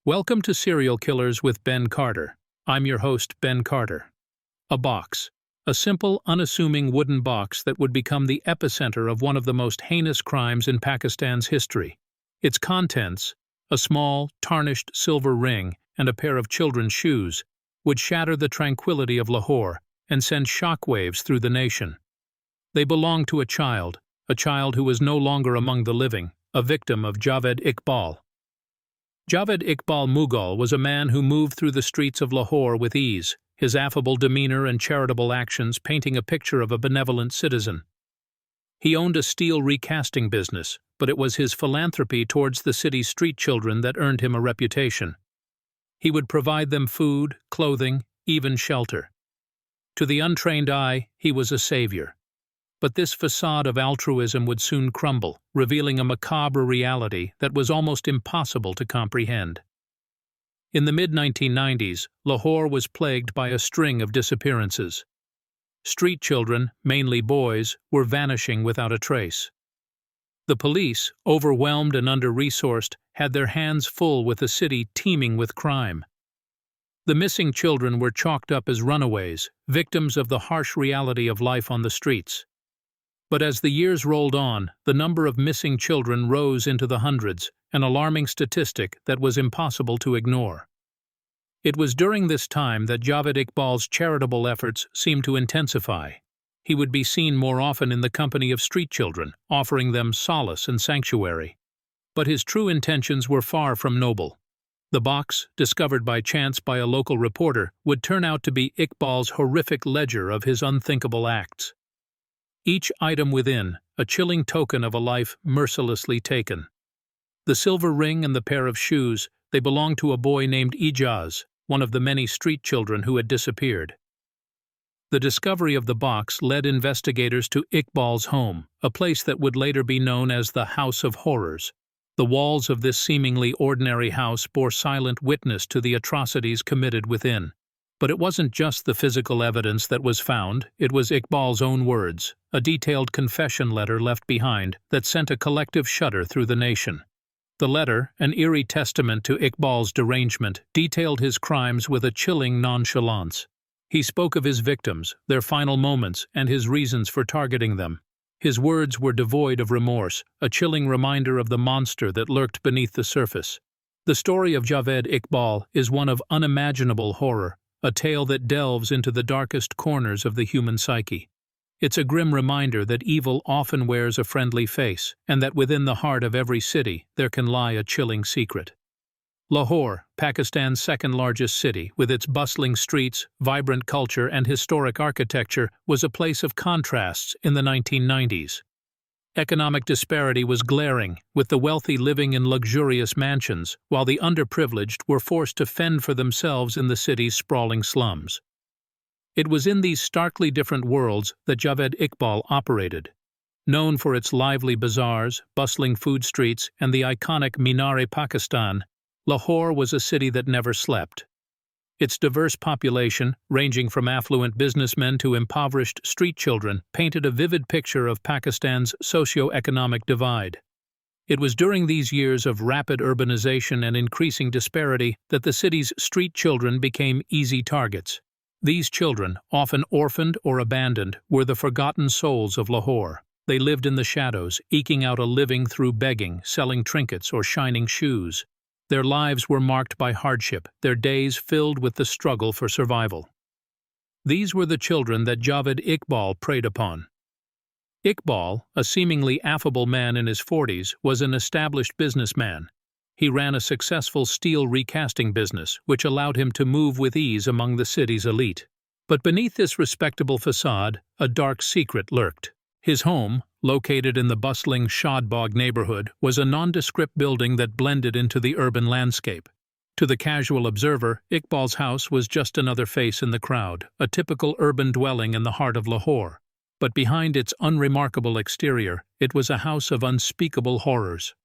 Welcome to Serial Killers with Ben Carter. I'm your host, Ben Carter. A box. A simple, unassuming wooden box that would become the epicenter of one of the most heinous crimes in Pakistan's history. Its contents, a small, tarnished silver ring and a pair of children's shoes, would shatter the tranquility of Lahore and send shockwaves through the nation. They belonged to a child who was no longer among the living, a victim of Javed Iqbal. Javed Iqbal Mughal was a man who moved through the streets of Lahore with ease, his affable demeanor and charitable actions painting a picture of a benevolent citizen. He owned a steel recasting business, but it was his philanthropy towards the city's street children that earned him a reputation. He would provide them food, clothing, even shelter. To the untrained eye, he was a savior. But this facade of altruism would soon crumble, revealing a macabre reality that was almost impossible to comprehend. In the mid-1990s, Lahore was plagued by a string of disappearances. Street children, mainly boys, were vanishing without a trace. The police, overwhelmed and under-resourced, had their hands full with a city teeming with crime. The missing children were chalked up as runaways, victims of the harsh reality of life on the streets. But as the years rolled on, the number of missing children rose into the hundreds, an alarming statistic that was impossible to ignore. It was during this time that Javed Iqbal's charitable efforts seemed to intensify. He would be seen more often in the company of street children, offering them solace and sanctuary. But his true intentions were far from noble. The box, discovered by chance by a local reporter, would turn out to be Iqbal's horrific ledger of his unthinkable acts. Each item within, a chilling token of a life mercilessly taken. The silver ring and the pair of shoes, they belonged to a boy named Ijaz, one of the many street children who had disappeared. The discovery of the box led investigators to Iqbal's home, a place that would later be known as the House of Horrors. The walls of this seemingly ordinary house bore silent witness to the atrocities committed within. But it wasn't just the physical evidence that was found, it was Iqbal's own words, a detailed confession letter left behind that sent a collective shudder through the nation. The letter, an eerie testament to Iqbal's derangement, detailed his crimes with a chilling nonchalance. He spoke of his victims, their final moments, and his reasons for targeting them. His words were devoid of remorse, a chilling reminder of the monster that lurked beneath the surface. The story of Javed Iqbal is one of unimaginable horror, a tale that delves into the darkest corners of the human psyche. It's a grim reminder that evil often wears a friendly face, and that within the heart of every city there can lie a chilling secret. Lahore, Pakistan's second-largest city, with its bustling streets, vibrant culture, and historic architecture, was a place of contrasts in the 1990s. Economic disparity was glaring, with the wealthy living in luxurious mansions, while the underprivileged were forced to fend for themselves in the city's sprawling slums. It was in these starkly different worlds that Javed Iqbal operated. Known for its lively bazaars, bustling food streets, and the iconic Minar-e-Pakistan, Lahore was a city that never slept. Its diverse population, ranging from affluent businessmen to impoverished street children, painted a vivid picture of Pakistan's socio-economic divide. It was during these years of rapid urbanization and increasing disparity that the city's street children became easy targets. These children, often orphaned or abandoned, were the forgotten souls of Lahore. They lived in the shadows, eking out a living through begging, selling trinkets, or shining shoes. Their lives were marked by hardship, their days filled with the struggle for survival. These were the children that Javed Iqbal preyed upon. Iqbal, a seemingly affable man in his 40s, was an established businessman. He ran a successful steel recasting business, which allowed him to move with ease among the city's elite. But beneath this respectable facade, a dark secret lurked. His home, located in the bustling Shadbagh neighborhood, was a nondescript building that blended into the urban landscape. To the casual observer, Iqbal's house was just another face in the crowd, a typical urban dwelling in the heart of Lahore. But behind its unremarkable exterior, it was a house of unspeakable horrors.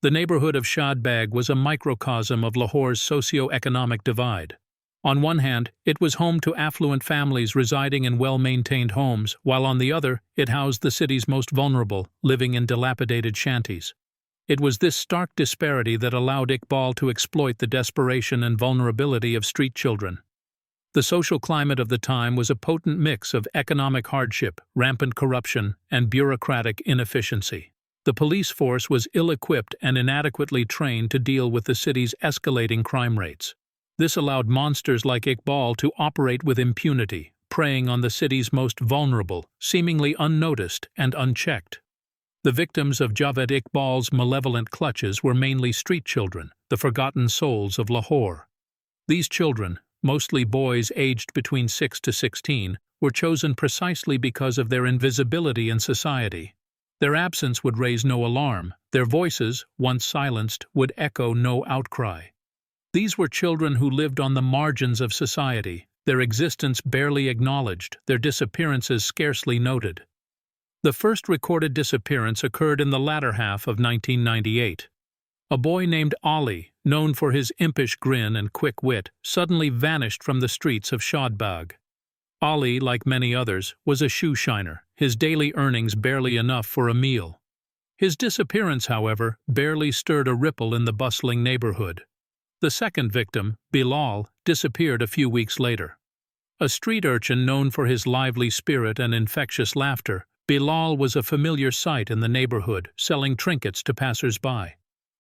The neighborhood of Shadbagh was a microcosm of Lahore's socio-economic divide. On one hand, it was home to affluent families residing in well-maintained homes, while on the other, it housed the city's most vulnerable, living in dilapidated shanties. It was this stark disparity that allowed Iqbal to exploit the desperation and vulnerability of street children. The social climate of the time was a potent mix of economic hardship, rampant corruption, and bureaucratic inefficiency. The police force was ill-equipped and inadequately trained to deal with the city's escalating crime rates. This allowed monsters like Iqbal to operate with impunity, preying on the city's most vulnerable, seemingly unnoticed and unchecked. The victims of Javed Iqbal's malevolent clutches were mainly street children, the forgotten souls of Lahore. These children, mostly boys aged between 6 to 16, were chosen precisely because of their invisibility in society. Their absence would raise no alarm, their voices, once silenced, would echo no outcry. These were children who lived on the margins of society, their existence barely acknowledged, their disappearances scarcely noted. The first recorded disappearance occurred in the latter half of 1998. A boy named Ali, known for his impish grin and quick wit, suddenly vanished from the streets of Shadbagh. Ali, like many others, was a shoe shiner, his daily earnings barely enough for a meal. His disappearance, however, barely stirred a ripple in the bustling neighborhood. The second victim, Bilal, disappeared a few weeks later. A street urchin known for his lively spirit and infectious laughter, Bilal was a familiar sight in the neighborhood, selling trinkets to passers-by.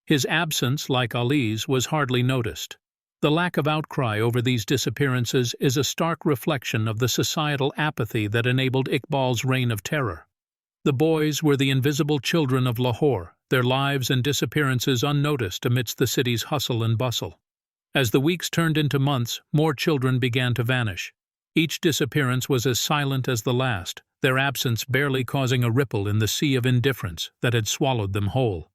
His absence, like Ali's, was hardly noticed. The lack of outcry over these disappearances is a stark reflection of the societal apathy that enabled Iqbal's reign of terror. The boys were the invisible children of Lahore, their lives and disappearances unnoticed amidst the city's hustle and bustle. As the weeks turned into months, more children began to vanish. Each disappearance was as silent as the last, their absence barely causing a ripple in the sea of indifference that had swallowed them whole.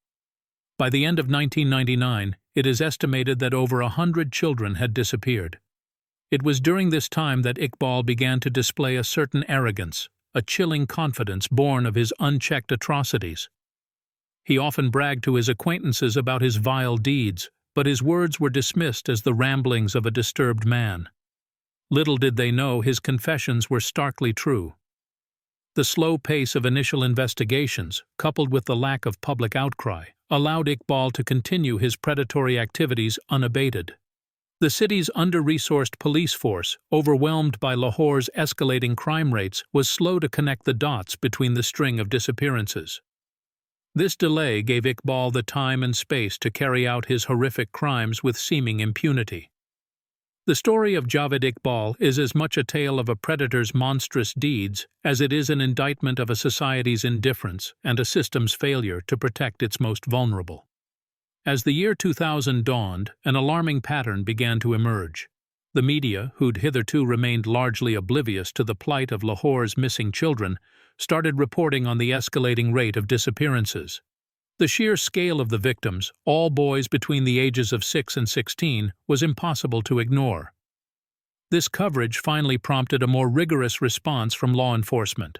By the end of 1999, it is estimated that over 100 children had disappeared. It was during this time that Iqbal began to display a certain arrogance, a chilling confidence born of his unchecked atrocities. He often bragged to his acquaintances about his vile deeds, but his words were dismissed as the ramblings of a disturbed man. Little did they know his confessions were starkly true. The slow pace of initial investigations, coupled with the lack of public outcry, allowed Iqbal to continue his predatory activities unabated. The city's under-resourced police force, overwhelmed by Lahore's escalating crime rates, was slow to connect the dots between the string of disappearances. This delay gave Iqbal the time and space to carry out his horrific crimes with seeming impunity. The story of Javed Iqbal is as much a tale of a predator's monstrous deeds as it is an indictment of a society's indifference and a system's failure to protect its most vulnerable. As the year 2000 dawned, an alarming pattern began to emerge. The media, who'd hitherto remained largely oblivious to the plight of Lahore's missing children, started reporting on the escalating rate of disappearances. The sheer scale of the victims, all boys between the ages of 6 and 16, was impossible to ignore. This coverage finally prompted a more rigorous response from law enforcement.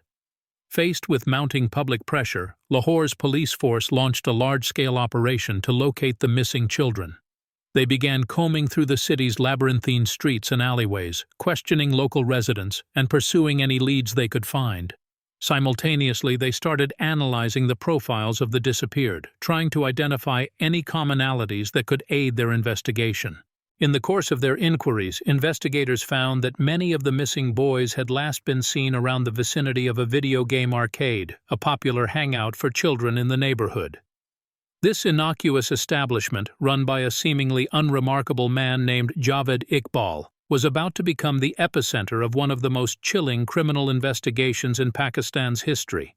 Faced with mounting public pressure, Lahore's police force launched a large-scale operation to locate the missing children. They began combing through the city's labyrinthine streets and alleyways, questioning local residents and pursuing any leads they could find. Simultaneously, they started analyzing the profiles of the disappeared, trying to identify any commonalities that could aid their investigation. In the course of their inquiries, investigators found that many of the missing boys had last been seen around the vicinity of a video game arcade, a popular hangout for children in the neighborhood. This innocuous establishment, run by a seemingly unremarkable man named Javed Iqbal, was about to become the epicenter of one of the most chilling criminal investigations in Pakistan's history.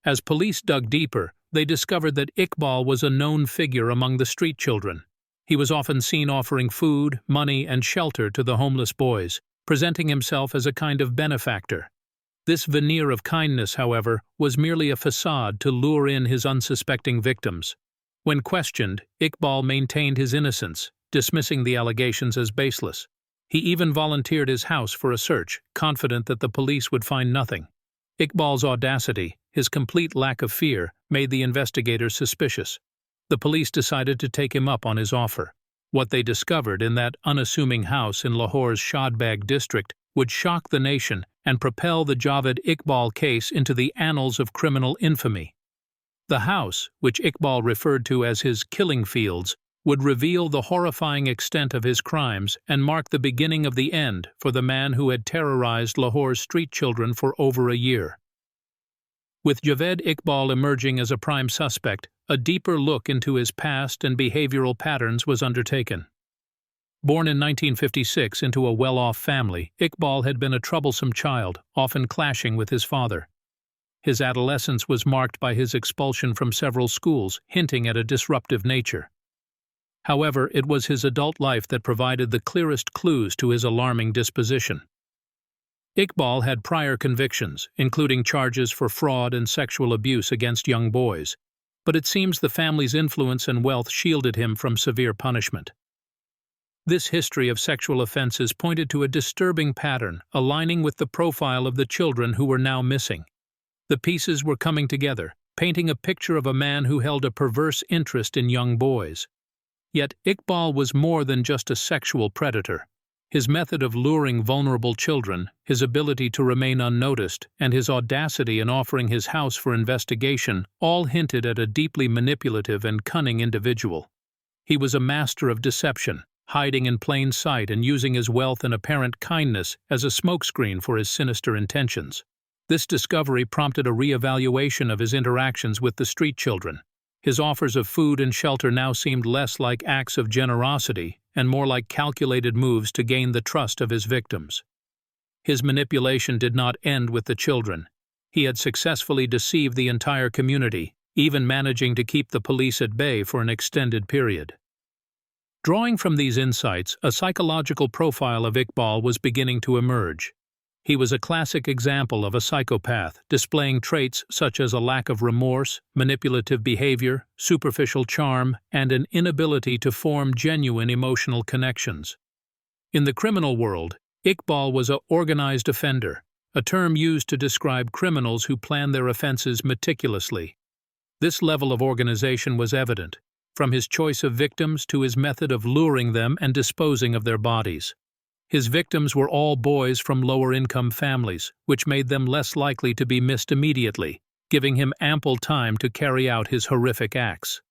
As police dug deeper, they discovered that Iqbal was a known figure among the street children. He was often seen offering food, money, and shelter to the homeless boys, presenting himself as a kind of benefactor. This veneer of kindness, however, was merely a facade to lure in his unsuspecting victims. When questioned, Iqbal maintained his innocence, dismissing the allegations as baseless. He even volunteered his house for a search, confident that the police would find nothing. Iqbal's audacity, his complete lack of fear, made the investigators suspicious. The police decided to take him up on his offer. What they discovered in that unassuming house in Lahore's Shadbagh district would shock the nation and propel the Javed Iqbal case into the annals of criminal infamy. The house, which Iqbal referred to as his killing fields, would reveal the horrifying extent of his crimes and mark the beginning of the end for the man who had terrorized Lahore's street children for over a year. With Javed Iqbal emerging as a prime suspect, a deeper look into his past and behavioral patterns was undertaken. Born in 1956 into a well-off family, Iqbal had been a troublesome child, often clashing with his father. His adolescence was marked by his expulsion from several schools, hinting at a disruptive nature. However, it was his adult life that provided the clearest clues to his alarming disposition. Iqbal had prior convictions, including charges for fraud and sexual abuse against young boys, but it seems the family's influence and wealth shielded him from severe punishment. This history of sexual offenses pointed to a disturbing pattern, aligning with the profile of the children who were now missing. The pieces were coming together, painting a picture of a man who held a perverse interest in young boys. Yet Iqbal was more than just a sexual predator. His method of luring vulnerable children, his ability to remain unnoticed, and his audacity in offering his house for investigation all hinted at a deeply manipulative and cunning individual. He was a master of deception, hiding in plain sight and using his wealth and apparent kindness as a smokescreen for his sinister intentions. This discovery prompted a re-evaluation of his interactions with the street children. His offers of food and shelter now seemed less like acts of generosity and more like calculated moves to gain the trust of his victims. His manipulation did not end with the children. He had successfully deceived the entire community, even managing to keep the police at bay for an extended period. Drawing from these insights, a psychological profile of Iqbal was beginning to emerge. He was a classic example of a psychopath, displaying traits such as a lack of remorse, manipulative behavior, superficial charm, and an inability to form genuine emotional connections. In the criminal world, Iqbal was an organized offender, a term used to describe criminals who plan their offenses meticulously. This level of organization was evident, from his choice of victims to his method of luring them and disposing of their bodies. His victims were all boys from lower-income families, which made them less likely to be missed immediately, giving him ample time to carry out his horrific acts.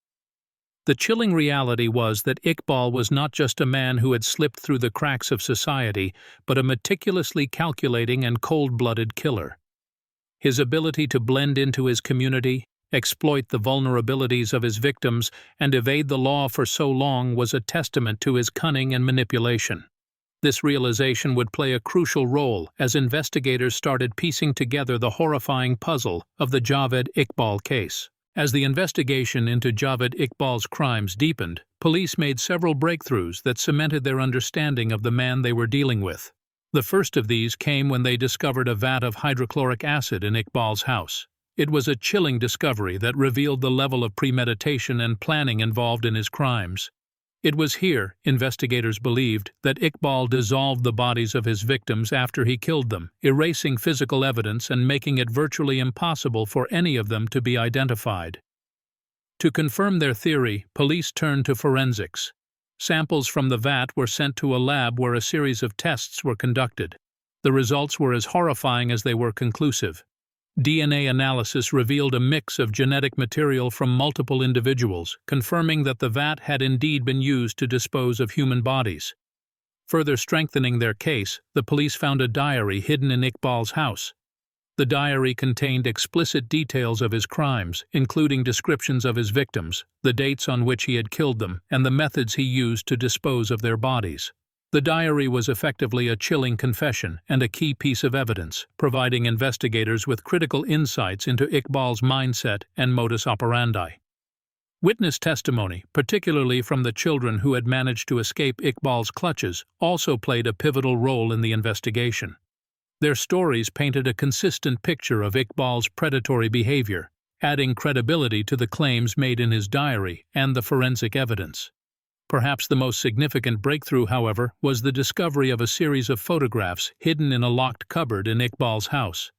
The chilling reality was that Iqbal was not just a man who had slipped through the cracks of society, but a meticulously calculating and cold-blooded killer. His ability to blend into his community, exploit the vulnerabilities of his victims, and evade the law for so long was a testament to his cunning and manipulation. This realization would play a crucial role as investigators started piecing together the horrifying puzzle of the Javed Iqbal case. As the investigation into Javed Iqbal's crimes deepened, police made several breakthroughs that cemented their understanding of the man they were dealing with. The first of these came when they discovered a vat of hydrochloric acid in Iqbal's house. It was a chilling discovery that revealed the level of premeditation and planning involved in his crimes. It was here, investigators believed, that Iqbal dissolved the bodies of his victims after he killed them, erasing physical evidence and making it virtually impossible for any of them to be identified. To confirm their theory, police turned to forensics. Samples from the vat were sent to a lab where a series of tests were conducted. The results were as horrifying as they were conclusive. DNA analysis revealed a mix of genetic material from multiple individuals, confirming that the vat had indeed been used to dispose of human bodies. Further strengthening their case, the police found a diary hidden in Iqbal's house. The diary contained explicit details of his crimes, including descriptions of his victims, the dates on which he had killed them, and the methods he used to dispose of their bodies. The diary was effectively a chilling confession and a key piece of evidence, providing investigators with critical insights into Iqbal's mindset and modus operandi. Witness testimony, particularly from the children who had managed to escape Iqbal's clutches, also played a pivotal role in the investigation. Their stories painted a consistent picture of Iqbal's predatory behavior, adding credibility to the claims made in his diary and the forensic evidence. Perhaps the most significant breakthrough, however, was the discovery of a series of photographs hidden in a locked cupboard in Iqbal's house.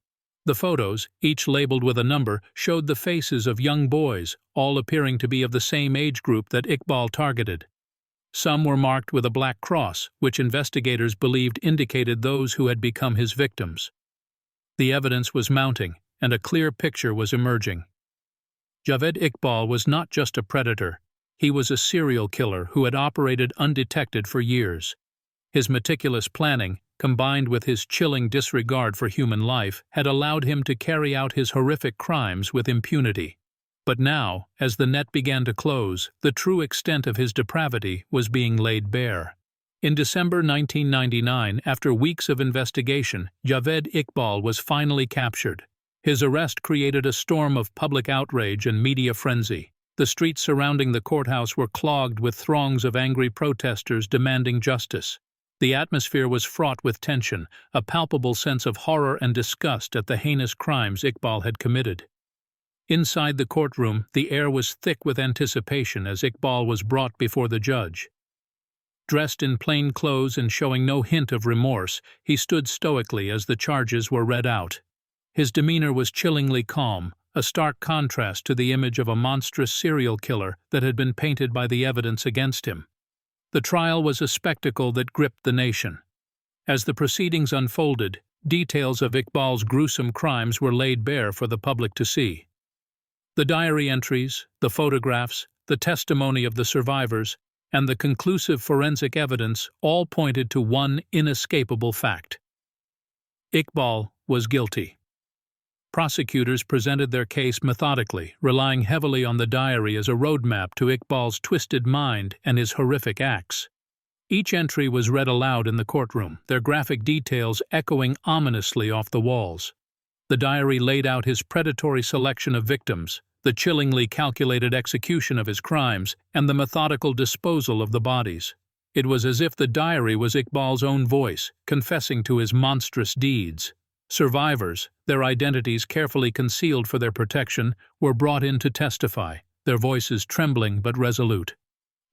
The photos, each labeled with a number, showed the faces of young boys, all appearing to be of the same age group that Iqbal targeted. Some were marked with a black cross, which investigators believed indicated those who had become his victims. The evidence was mounting, and a clear picture was emerging. Javed Iqbal was not just a predator, he was a serial killer who had operated undetected for years. His meticulous planning, combined with his chilling disregard for human life, had allowed him to carry out his horrific crimes with impunity. But now, as the net began to close, the true extent of his depravity was being laid bare. In December 1999, after weeks of investigation, Javed Iqbal was finally captured. His arrest created a storm of public outrage and media frenzy. The streets surrounding the courthouse were clogged with throngs of angry protesters demanding justice. The atmosphere was fraught with tension, a palpable sense of horror and disgust at the heinous crimes Iqbal had committed. Inside the courtroom, the air was thick with anticipation as Iqbal was brought before the judge. Dressed in plain clothes and showing no hint of remorse, he stood stoically as the charges were read out. His demeanor was chillingly calm, a stark contrast to the image of a monstrous serial killer that had been painted by the evidence against him. The trial was a spectacle that gripped the nation. As the proceedings unfolded, details of Iqbal's gruesome crimes were laid bare for the public to see. The diary entries, the photographs, the testimony of the survivors, and the conclusive forensic evidence all pointed to one inescapable fact. Iqbal was guilty. Prosecutors presented their case methodically, relying heavily on the diary as a roadmap to Iqbal's twisted mind and his horrific acts. Each entry was read aloud in the courtroom, their graphic details echoing ominously off the walls. The diary laid out his predatory selection of victims, the chillingly calculated execution of his crimes, and the methodical disposal of the bodies. It was as if the diary was Iqbal's own voice, confessing to his monstrous deeds. Survivors, their identities carefully concealed for their protection, were brought in to testify, their voices trembling but resolute.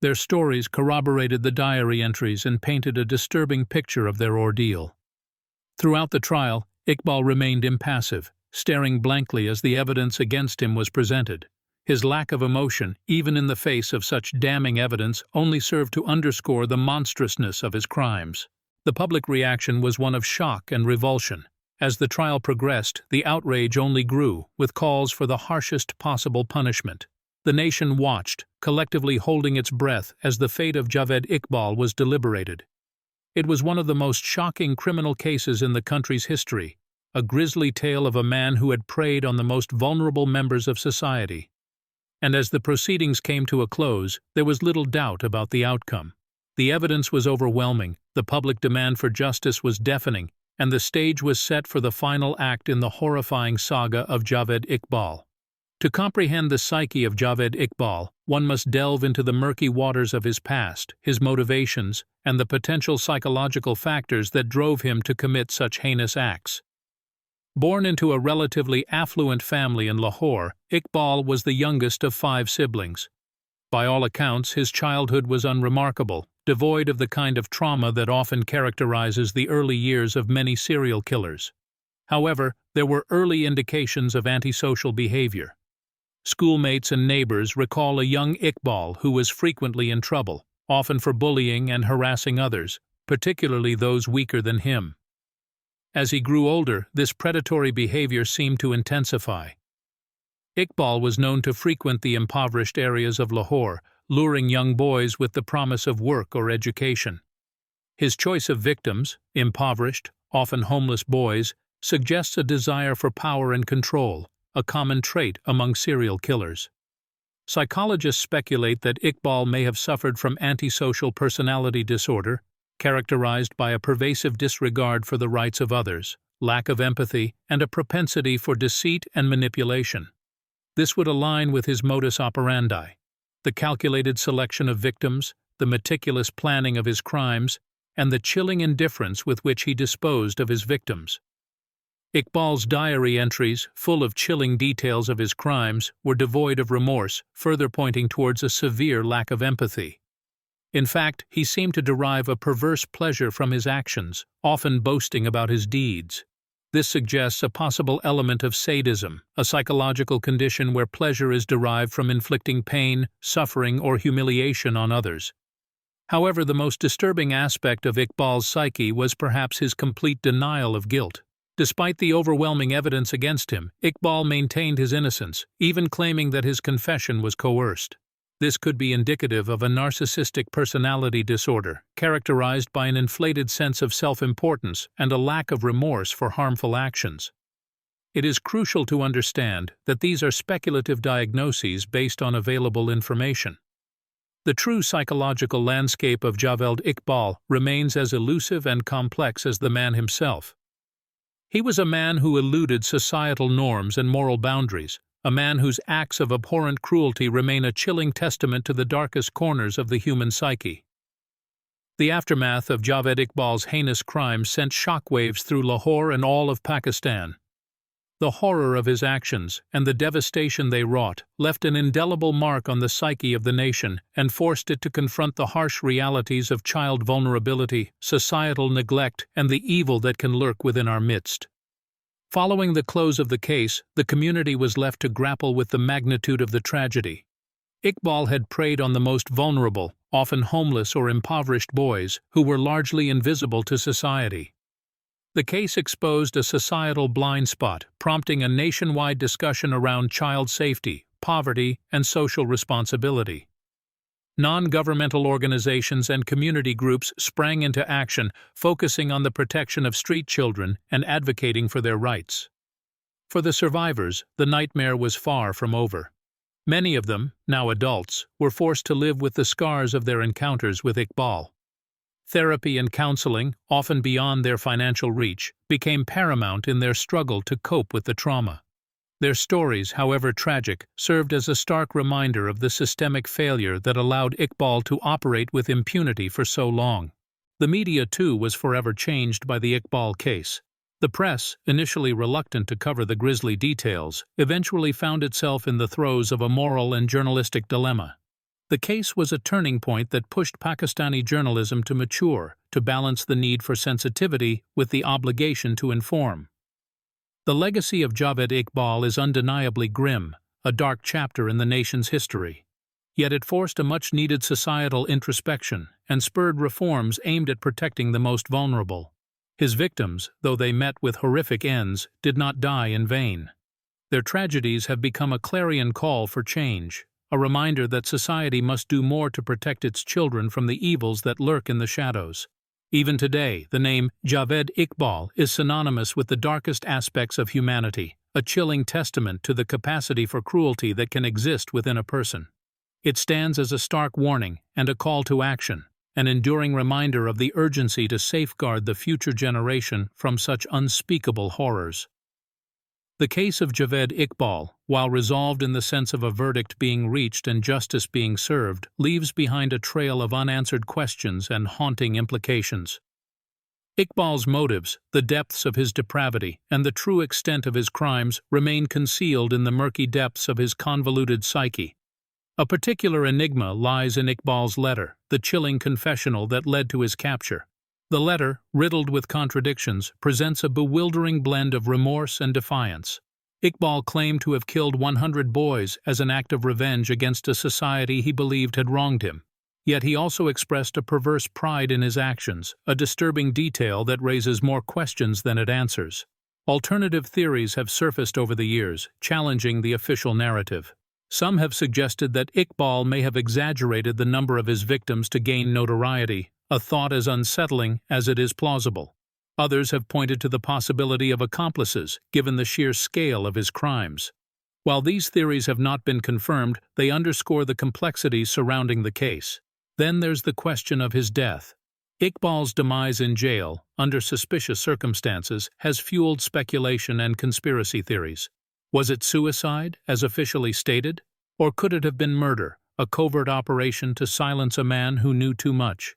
Their stories corroborated the diary entries and painted a disturbing picture of their ordeal. Throughout the trial, Iqbal remained impassive, staring blankly as the evidence against him was presented. His lack of emotion, even in the face of such damning evidence, only served to underscore the monstrousness of his crimes. The public reaction was one of shock and revulsion. As the trial progressed, the outrage only grew, with calls for the harshest possible punishment. The nation watched, collectively holding its breath as the fate of Javed Iqbal was deliberated. It was one of the most shocking criminal cases in the country's history, a grisly tale of a man who had preyed on the most vulnerable members of society. And as the proceedings came to a close, there was little doubt about the outcome. The evidence was overwhelming, the public demand for justice was deafening, and the stage was set for the final act in the horrifying saga of Javed Iqbal. To comprehend the psyche of Javed Iqbal, one must delve into the murky waters of his past, his motivations, and the potential psychological factors that drove him to commit such heinous acts. Born into a relatively affluent family in Lahore, Iqbal was the youngest of 5 siblings. By all accounts, his childhood was unremarkable, devoid of the kind of trauma that often characterizes the early years of many serial killers. However, there were early indications of antisocial behavior. Schoolmates and neighbors recall a young Iqbal who was frequently in trouble, often for bullying and harassing others, particularly those weaker than him. As he grew older, this predatory behavior seemed to intensify. Iqbal was known to frequent the impoverished areas of Lahore, luring young boys with the promise of work or education. His choice of victims, impoverished, often homeless boys, suggests a desire for power and control, a common trait among serial killers. Psychologists speculate that Iqbal may have suffered from antisocial personality disorder, characterized by a pervasive disregard for the rights of others, lack of empathy, and a propensity for deceit and manipulation. This would align with his modus operandi: the calculated selection of victims, the meticulous planning of his crimes, and the chilling indifference with which he disposed of his victims. Iqbal's diary entries, full of chilling details of his crimes, were devoid of remorse, further pointing towards a severe lack of empathy. In fact, he seemed to derive a perverse pleasure from his actions, often boasting about his deeds. This suggests a possible element of sadism, a psychological condition where pleasure is derived from inflicting pain, suffering, or humiliation on others. However, the most disturbing aspect of Iqbal's psyche was perhaps his complete denial of guilt. Despite the overwhelming evidence against him, Iqbal maintained his innocence, even claiming that his confession was coerced. This could be indicative of a narcissistic personality disorder, characterized by an inflated sense of self-importance and a lack of remorse for harmful actions. It is crucial to understand that these are speculative diagnoses based on available information. The true psychological landscape of Javed Iqbal remains as elusive and complex as the man himself. He was a man who eluded societal norms and moral boundaries, a man whose acts of abhorrent cruelty remain a chilling testament to the darkest corners of the human psyche. The aftermath of Javed Iqbal's heinous crimes sent shockwaves through Lahore and all of Pakistan. The horror of his actions and the devastation they wrought left an indelible mark on the psyche of the nation and forced it to confront the harsh realities of child vulnerability, societal neglect, and the evil that can lurk within our midst. Following the close of the case, the community was left to grapple with the magnitude of the tragedy. Iqbal had preyed on the most vulnerable, often homeless or impoverished boys, who were largely invisible to society. The case exposed a societal blind spot, prompting a nationwide discussion around child safety, poverty, and social responsibility. Non-governmental organizations and community groups sprang into action, focusing on the protection of street children and advocating for their rights. For the survivors, the nightmare was far from over. Many of them, now adults, were forced to live with the scars of their encounters with Iqbal. Therapy and counseling, often beyond their financial reach, became paramount in their struggle to cope with the trauma. Their stories, however tragic, served as a stark reminder of the systemic failure that allowed Iqbal to operate with impunity for so long. The media, too, was forever changed by the Iqbal case. The press, initially reluctant to cover the grisly details, eventually found itself in the throes of a moral and journalistic dilemma. The case was a turning point that pushed Pakistani journalism to mature, to balance the need for sensitivity with the obligation to inform. The legacy of Javed Iqbal is undeniably grim, a dark chapter in the nation's history. Yet it forced a much-needed societal introspection and spurred reforms aimed at protecting the most vulnerable. His victims, though they met with horrific ends, did not die in vain. Their tragedies have become a clarion call for change, a reminder that society must do more to protect its children from the evils that lurk in the shadows. Even today, the name Javed Iqbal is synonymous with the darkest aspects of humanity, a chilling testament to the capacity for cruelty that can exist within a person. It stands as a stark warning and a call to action, an enduring reminder of the urgency to safeguard the future generation from such unspeakable horrors. The case of Javed Iqbal, while resolved in the sense of a verdict being reached and justice being served, leaves behind a trail of unanswered questions and haunting implications. Iqbal's motives, the depths of his depravity, and the true extent of his crimes remain concealed in the murky depths of his convoluted psyche. A particular enigma lies in Iqbal's letter, the chilling confessional that led to his capture. The letter, riddled with contradictions, presents a bewildering blend of remorse and defiance. Iqbal claimed to have killed 100 boys as an act of revenge against a society he believed had wronged him. Yet he also expressed a perverse pride in his actions, a disturbing detail that raises more questions than it answers. Alternative theories have surfaced over the years, challenging the official narrative. Some have suggested that Iqbal may have exaggerated the number of his victims to gain notoriety, a thought as unsettling as it is plausible. Others have pointed to the possibility of accomplices, given the sheer scale of his crimes. While these theories have not been confirmed, they underscore the complexities surrounding the case. Then there's the question of his death. Iqbal's demise in jail, under suspicious circumstances, has fueled speculation and conspiracy theories. Was it suicide, as officially stated? Or could it have been murder, a covert operation to silence a man who knew too much?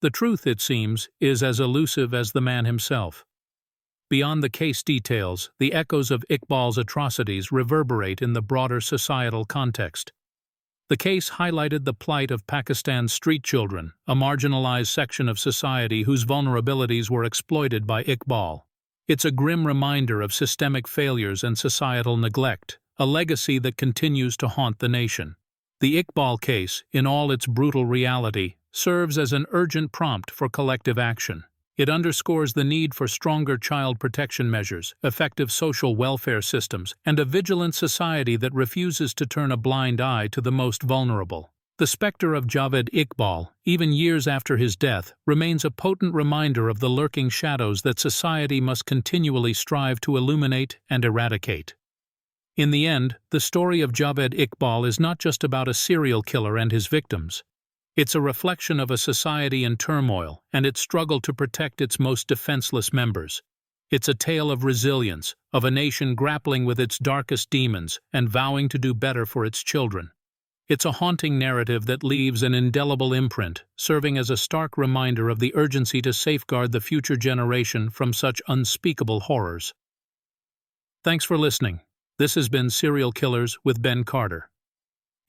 The truth, it seems, is as elusive as the man himself. Beyond the case details, the echoes of Iqbal's atrocities reverberate in the broader societal context. The case highlighted the plight of Pakistan's street children, a marginalized section of society whose vulnerabilities were exploited by Iqbal. It's a grim reminder of systemic failures and societal neglect, a legacy that continues to haunt the nation. The Iqbal case, in all its brutal reality, serves as an urgent prompt for collective action. It underscores the need for stronger child protection measures, effective social welfare systems, and a vigilant society that refuses to turn a blind eye to the most vulnerable. The specter of Javed Iqbal, even years after his death, remains a potent reminder of the lurking shadows that society must continually strive to illuminate and eradicate. In the end, the story of Javed Iqbal is not just about a serial killer and his victims. It's a reflection of a society in turmoil and its struggle to protect its most defenseless members. It's a tale of resilience, of a nation grappling with its darkest demons and vowing to do better for its children. It's a haunting narrative that leaves an indelible imprint, serving as a stark reminder of the urgency to safeguard the future generation from such unspeakable horrors. Thanks for listening. This has been Serial Killers with Ben Carter.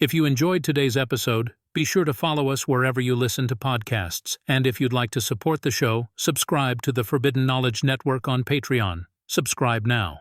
If you enjoyed today's episode, be sure to follow us wherever you listen to podcasts, and if you'd like to support the show, subscribe to the Forbidden Knowledge Network on Patreon. Subscribe now.